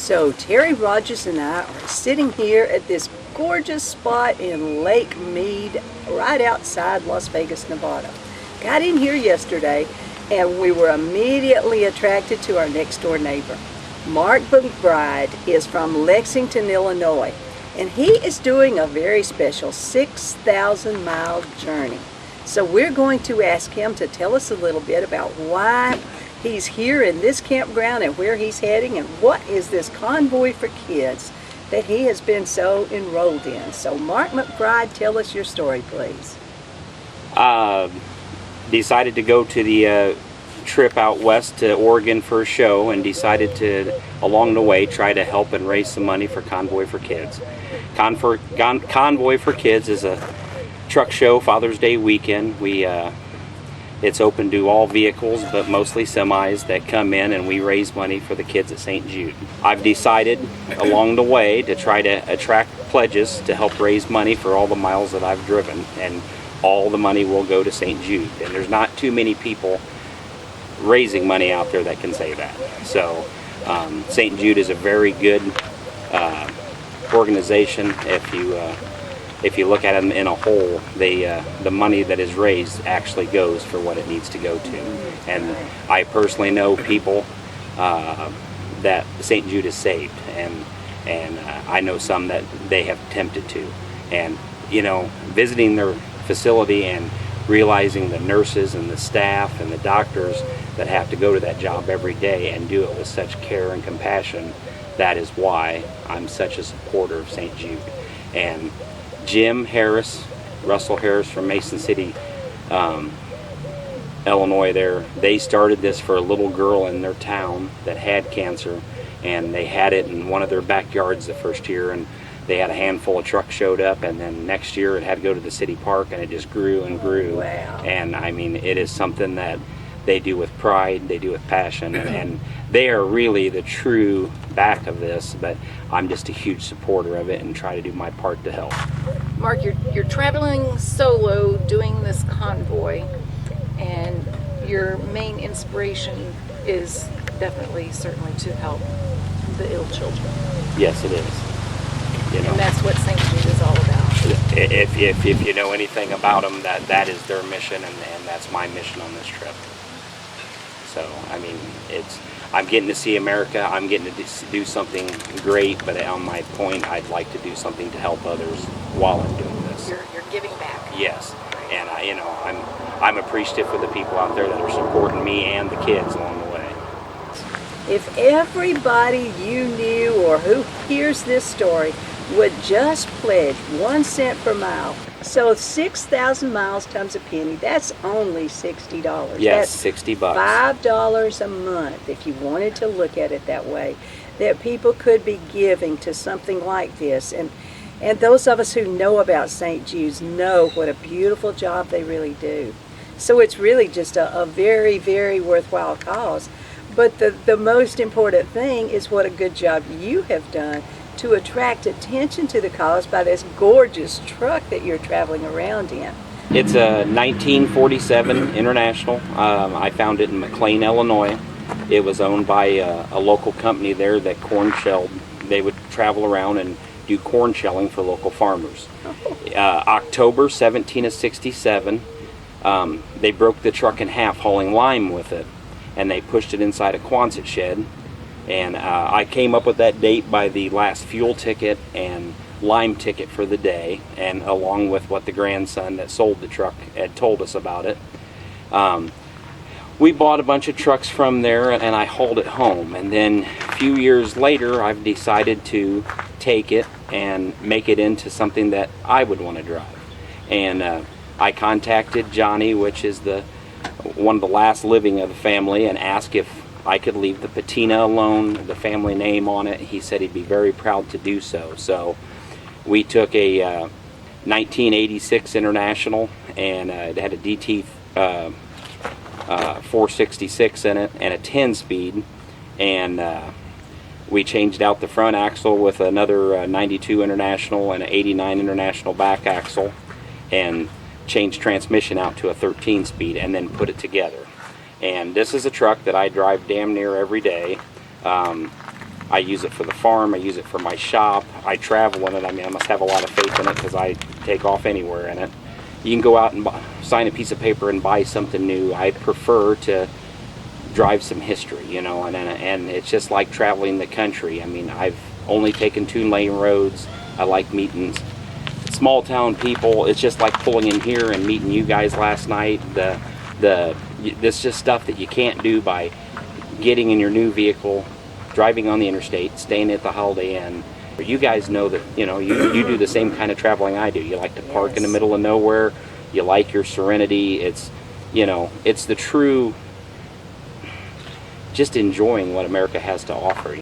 So Terry Rogers and I are sitting here at this gorgeous spot in Lake Mead, right outside Las Vegas, Nevada. Got in here yesterday and we were immediately attracted to our next door neighbor. Mark McBride is from Lexington, Illinois, and he is doing a very special 6,000 mile journey. So we're going to ask him to tell us a little bit about why he's here in this campground and where he's heading and what is this convoy for kids that he has been so enrolled in. So Mark McBride, tell us your story, please. Decided to go to the trip out west to Oregon for a show, and decided to, along the way, try to help and raise some money for Convoy for Kids. Convoy for Kids is a truck show, Father's Day weekend. It's open to all vehicles, but mostly semis that come in, and we raise money for the kids at St. Jude. I've decided along the way to try to attract pledges to help raise money for all the miles that I've driven, and all the money will go to St. Jude. And there's not too many people raising money out there that can say that. So St. Jude is a very good organization. If you look at them in a whole, the money that is raised actually goes for what it needs to go to. And I personally know people that St. Jude has saved, and I know some that they have attempted to. And you know, visiting their facility and realizing the nurses and the staff and the doctors that have to go to that job every day and do it with such care and compassion, that is why I'm such a supporter of St. Jude. And Jim Harris, Russell Harris from Mason City, Illinois there, they started this for a little girl in their town that had cancer, and they had it in one of their backyards the first year, and they had a handful of trucks showed up, and then next year it had to go to the city park, and it just grew and grew. Wow. And I mean, it is something that they do with pride, they do with passion, and they are really the true back of this, but I'm just a huge supporter of it and try to do my part to help. Mark, you're traveling solo doing this convoy, and your main inspiration is definitely, certainly, to help the ill children. Yes, it is. You know, and that's what St. Jude is all about. If you know anything about them, that is their mission, and that's my mission on this trip. So, I mean, I'm getting to see America, I'm getting to do something great, but on my point, I'd like to do something to help others while I'm doing this. You're giving back. Yes, and I'm appreciative for the people out there that are supporting me and the kids along the way. If everybody you knew or who hears this story would just pledge 1 cent per mile, so 6,000 miles times a penny, that's only $60. Yes, that's 60 bucks. $5 a month, if you wanted to look at it that way, that people could be giving to something like this. And those of us who know about St. Jude's know what a beautiful job they really do. So it's really just a very, very worthwhile cause. But the most important thing is what a good job you have done to attract attention to the cause by this gorgeous truck that you're traveling around in. It's a 1947 International. I found it in McLean, Illinois. It was owned by a local company there that corn shelled. They would travel around and do corn shelling for local farmers. October 17 of 67, they broke the truck in half hauling lime with it, and they pushed it inside a Quonset shed. And I came up with that date by the last fuel ticket and lime ticket for the day, and along with what the grandson that sold the truck had told us about it. We bought a bunch of trucks from there, and I hauled it home. And then a few years later, I've decided to take it and make it into something that I would want to drive. And I contacted Johnny, which is one of the last living of the family, and asked if I could leave the patina alone, the family name on it. He said he'd be very proud to do so. So we took a 1986 International, and it had a DT 466 in it and a 10-speed, and we changed out the front axle with another 92 International and an 89 International back axle, and changed transmission out to a 13-speed, and then put it together. And this is a truck that I drive damn near every day. I use it for the farm. I use it for my shop. I travel in it. I mean, I must have a lot of faith in it because I take off anywhere in it. You can go out and sign a piece of paper and buy something new. I prefer to drive some history, you know, and it's just like traveling the country. I mean, I've only taken 2-lane roads. I like meeting small town people. It's just like pulling in here and meeting you guys last night. This just stuff that you can't do by getting in your new vehicle, driving on the interstate, staying at the Holiday Inn. You guys know that, you know, you do the same kind of traveling I do. You like to park in the middle of nowhere. You like your serenity. It's, you know, it's the true, just enjoying what America has to offer.